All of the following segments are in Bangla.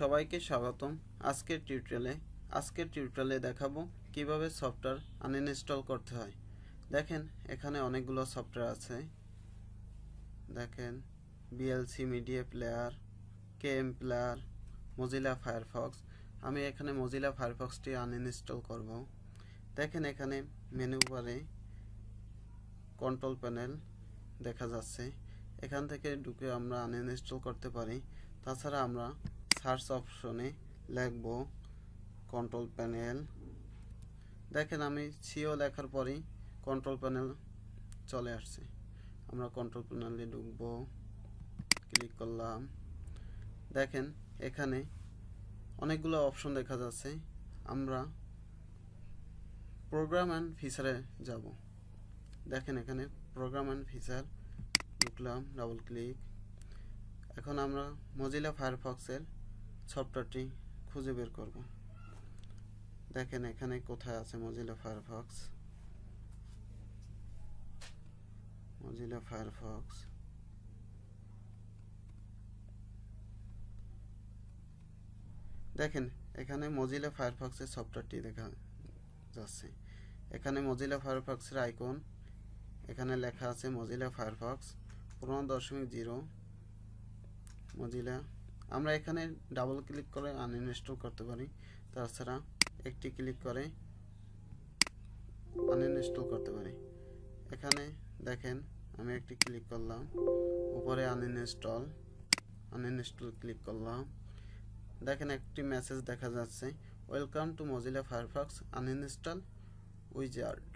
সবাইকে স্বাগতম। আজকের টিউটোরিয়ালে দেখাবো কিভাবে সফটওয়্যার আনইনস্টল করতে হয়। দেখেন এখানে অনেকগুলো সফটওয়্যার আছে। দেখেন BLC media player, KM player, Mozilla Firefox. আমি এখানে মজিলা ফায়ারফক্সটি আনইনস্টল করব। দেখেন এখানে মেনু বারে কন্ট্রোল প্যানেল দেখা যাচ্ছে। এখান থেকে ঢুকে আমরা আনইনস্টল করতে পারি। তাছাড়া আমরা সার্চ অপশনে লিখব কন্ট্রোল প্যানেল। দেখেন আমি সিও লেখার পরেই কন্ট্রোল প্যানেল চলে আসছে। আমরা কন্ট্রোল প্যানেলে ঢুকব, ক্লিক করলাম। দেখেন এখানে অনেকগুলো অপশন দেখা যাচ্ছে। আমরা প্রোগ্রাম অ্যান্ড ফিচারে যাব। দেখেন এখানে প্রোগ্রাম অ্যান্ড ফিচার ঢুকলাম, ডাবল ক্লিক। এখন আমরা মজিলা ফায়ারফক্সের সফটওয়্যারটি খুঁজে বের করব। দেখেন এখানে কোথায় আছে মজিলা ফায়ারফক্স। দেখেন এখানে মজিলা ফায়ারফক্সের সফটওয়্যারটি দেখা যাচ্ছে। এখানে মজিলা ফায়ারফক্সের আইকন, এখানে লেখা আছে মজিলা ফায়ারফক্স 15.0 মজিলা। আমরা এখানে ডাবল ক্লিক করে আনইনস্টল করতে পারি। তাছাড়া একটি ক্লিক করে আনইনস্টল করতে পারি। এখানে দেখেন আমি একটি ক্লিক করলাম, উপরে আনইনস্টল ক্লিক করলাম। দেখেন একটি মেসেজ দেখা যাচ্ছে, welcome to Mozilla Firefox uninstall wizard.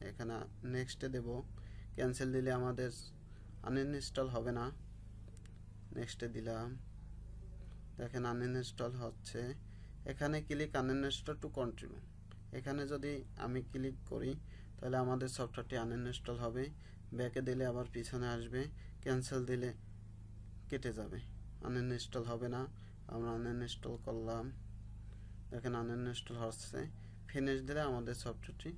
এখানে নেক্সটে দেব। ক্যান্সেল দিলে আমাদের আনইনস্টল হবে না। নেক্সটে দিলাম। দেখেন আনইনস্টল হচ্ছে। এখানে ক্লিক আনইনস্টল টু কন্টিনিউ। এখানে যদি আমি ক্লিক করি তাহলে আমাদের সফটওয়্যারটি আনইনস্টল হবে। ব্যাকে দিলে আবার পিছনে আসবে। ক্যান্সেল দিলে কেটে যাবে, আনইনস্টল হবে না। আমরা আনইনস্টল করলাম। দেখেন আনইনস্টল হচ্ছে। ফিনিশ দিলে আমাদের সফটওয়্যারটি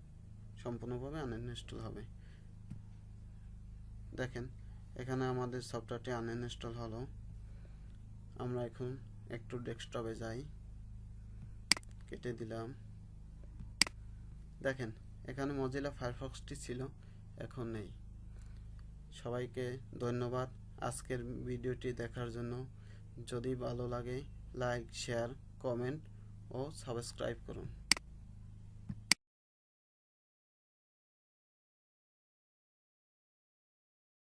সম্পূর্ণভাবে আনইনস্টল হবে। দেখেন এখানে আমাদের সফটওয়্যারটি আনইনস্টল হলো। আমরা এখন একটু ডেস্কটপে যাই, কেটে দিলাম। দেখেন এখানে মজিলা ফায়ারফক্সটি ছিল, এখন নেই। সবাইকে ধন্যবাদ আজকের ভিডিওটি দেখার জন্য। যদি ভালো লাগে লাইক, শেয়ার, কমেন্ট ও সাবস্ক্রাইব করুন।